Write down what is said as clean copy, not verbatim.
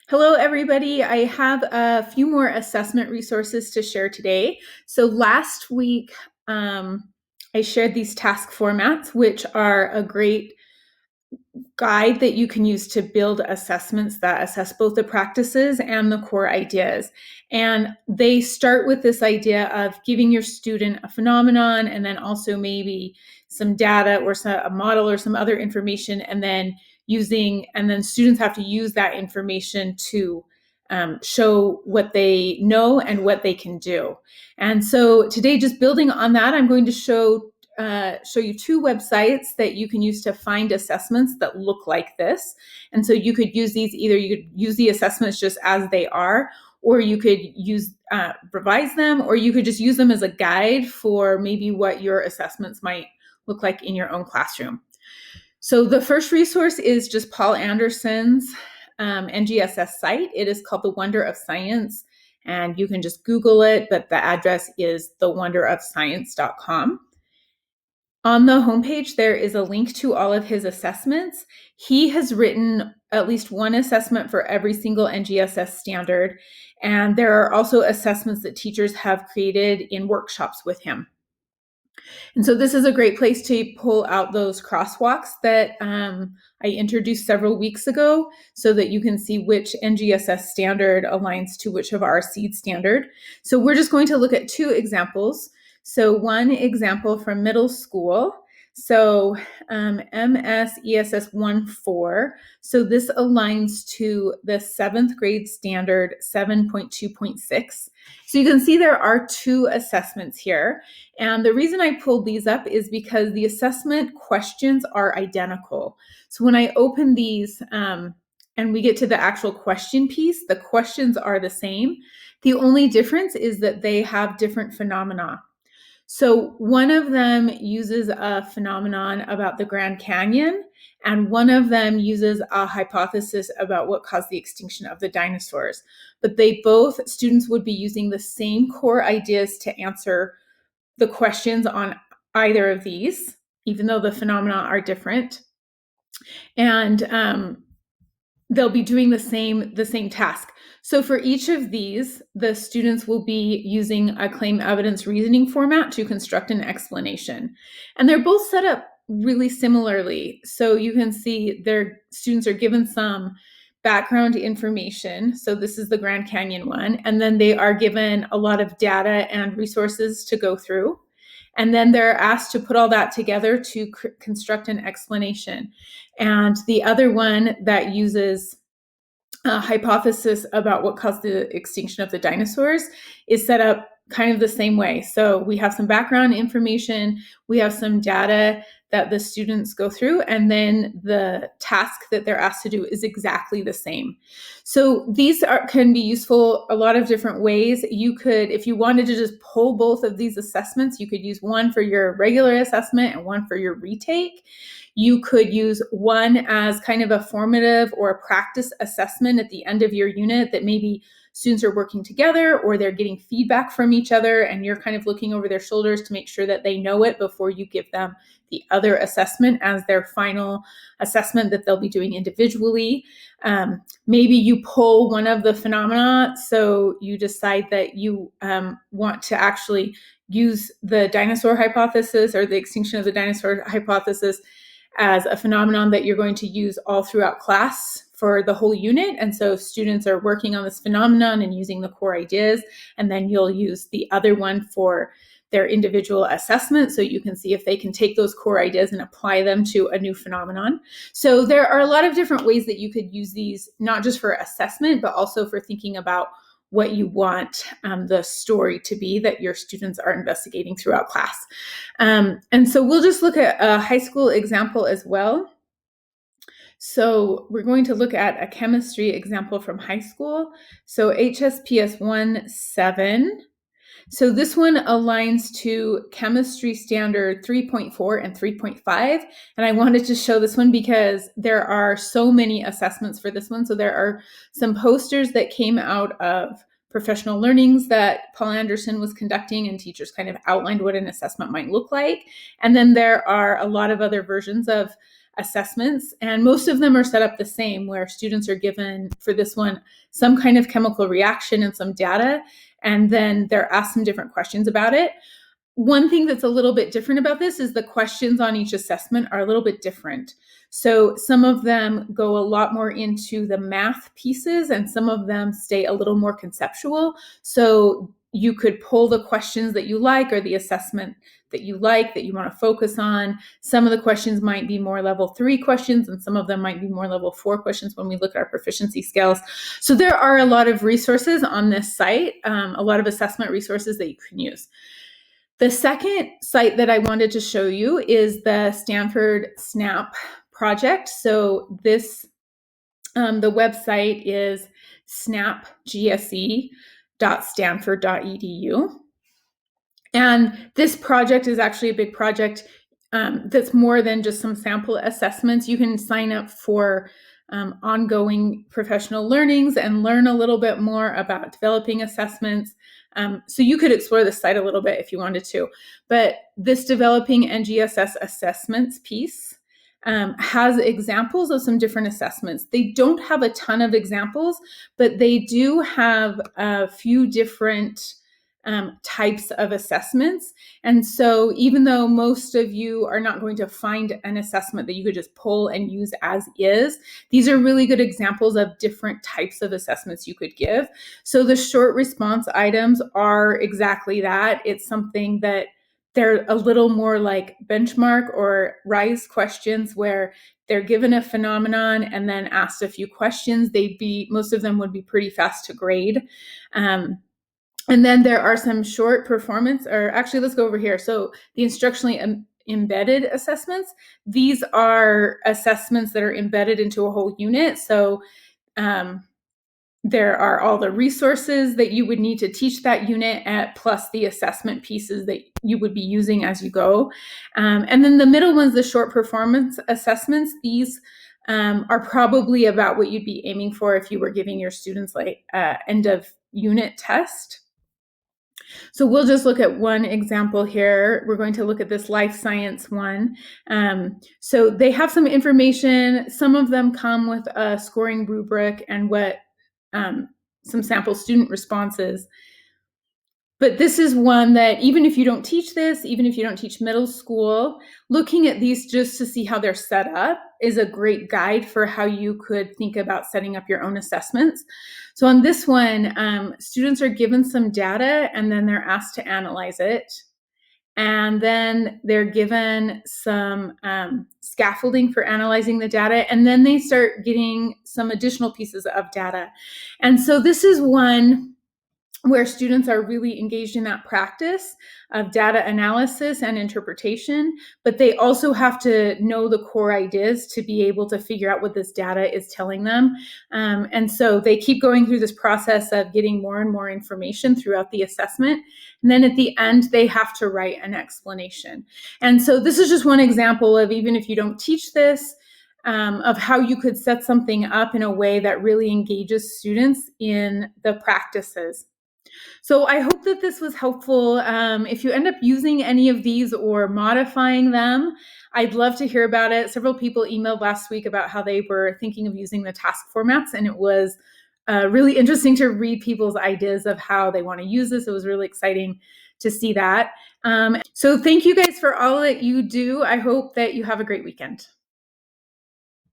Hello, everybody. I have a few more assessment resources to share today. So last week, I shared these task formats, which are a great guide that you can use to build assessments that assess both the practices and the core ideas. And they start with this idea of giving your student a phenomenon and then also maybe some data or a model or some other information, and then students have to use that information to show what they know and what they can do. And so today, just building on that, I'm going to show you two websites that you can use to find assessments that look like this. And so you could use these, either you could use the assessments just as they are, or you could revise them, or you could just use them as a guide for maybe what your assessments might look like in your own classroom. So the first resource is just Paul Anderson's NGSS site. It is called The Wonder of Science, and you can just Google it, but the address is thewonderofscience.com. On the homepage, there is a link to all of his assessments. He has written at least one assessment for every single NGSS standard, and there are also assessments that teachers have created in workshops with him. And so this is a great place to pull out those crosswalks that I introduced several weeks ago so that you can see which NGSS standard aligns to which of our seed standard. So we're just going to look at two examples. So one example from middle school. So MS ESS 1.4. So this aligns to the 7th grade standard 7.2.6. So you can see there are two assessments here. And the reason I pulled these up is because the assessment questions are identical. So when I open these and we get to the actual question piece, the questions are the same. The only difference is that they have different phenomena. So one of them uses a phenomenon about the Grand Canyon, and one of them uses a hypothesis about what caused the extinction of the dinosaurs. But students would be using the same core ideas to answer the questions on either of these, even though the phenomena are different. And they'll be doing the same task. So for each of these, the students will be using a claim evidence reasoning format to construct an explanation. And they're both set up really similarly. So you can see their students are given some background information. So this is the Grand Canyon one. And then they are given a lot of data and resources to go through. And then they're asked to put all that together to construct an explanation. And the other one that uses a hypothesis about what caused the extinction of the dinosaurs is set up kind of the same way. So we have some background information, we have some data that the students go through, and then the task that they're asked to do is exactly the same. So these can be useful a lot of different ways. You could, if you wanted to just pull both of these assessments, you could use one for your regular assessment and one for your retake. You could use one as kind of a formative or a practice assessment at the end of your unit that maybe students are working together or they're getting feedback from each other and you're kind of looking over their shoulders to make sure that they know it before you give them the other assessment as their final assessment that they'll be doing individually. Maybe you pull one of the phenomena, so you decide that you want to actually use the dinosaur hypothesis or the extinction of the dinosaur hypothesis as a phenomenon that you're going to use all throughout class for the whole unit. And so students are working on this phenomenon and using the core ideas, and then you'll use the other one for their individual assessment so you can see if they can take those core ideas and apply them to a new phenomenon. So there are a lot of different ways that you could use these, not just for assessment, but also for thinking about what you want the story to be that your students are investigating throughout class. And so we'll just look at a high school example as well. So we're going to look at a chemistry example from high school. So HSPS 1.7. So this one aligns to chemistry standard 3.4 and 3.5. And I wanted to show this one because there are so many assessments for this one. So there are some posters that came out of professional learnings that Paul Anderson was conducting, and teachers kind of outlined what an assessment might look like. And then there are a lot of other versions of assessments, and most of them are set up the same, where students are given, for this one, some kind of chemical reaction and some data, and then they're asked some different questions about it. One thing that's a little bit different about this is the questions on each assessment are a little bit different. So some of them go a lot more into the math pieces, and some of them stay a little more conceptual. So you could pull the questions that you like, or the assessment that you like, that you want to focus on. Some of the questions might be more level 3 questions, and some of them might be more level 4 questions when we look at our proficiency scales. So there are a lot of resources on this site, a lot of assessment resources that you can use. The second site that I wanted to show you is the Stanford SNAP project. So this, the website is snapgse.stanford.edu. And this project is actually a big project that's more than just some sample assessments. You can sign up for ongoing professional learnings and learn a little bit more about developing assessments. So you could explore the site a little bit if you wanted to. But this developing NGSS assessments piece has examples of some different assessments. They don't have a ton of examples, but they do have a few different types of assessments. And so even though most of you are not going to find an assessment that you could just pull and use as is, these are really good examples of different types of assessments you could give. So the short response items are exactly that. It's something that they're a little more like benchmark or RISE questions, where they're given a phenomenon and then asked a few questions. Most of them would be pretty fast to grade. And then there are some short performance, or actually, let's go over here. So the instructionally embedded assessments, these are assessments that are embedded into a whole unit. So there are all the resources that you would need to teach that unit at, plus the assessment pieces that you would be using as you go. And then the middle ones, the short performance assessments, these are probably about what you'd be aiming for if you were giving your students like end of unit test. So we'll just look at one example here. We're going to look at this life science one. So they have some information. Some of them come with a scoring rubric and some sample student responses. But this is one that even if you don't teach this, even if you don't teach middle school, looking at these just to see how they're set up is a great guide for how you could think about setting up your own assessments. So on this one, students are given some data and then they're asked to analyze it. And then they're given some scaffolding for analyzing the data, and then they start getting some additional pieces of data. And so this is one where students are really engaged in that practice of data analysis and interpretation, but they also have to know the core ideas to be able to figure out what this data is telling them. And so they keep going through this process of getting more and more information throughout the assessment. And then at the end, they have to write an explanation. And so this is just one example of, even if you don't teach this, of how you could set something up in a way that really engages students in the practices. So I hope that this was helpful. If you end up using any of these or modifying them, I'd love to hear about it. Several people emailed last week about how they were thinking of using the task formats, and it was really interesting to read people's ideas of how they want to use this. It was really exciting to see that. So thank you guys for all that you do. I hope that you have a great weekend.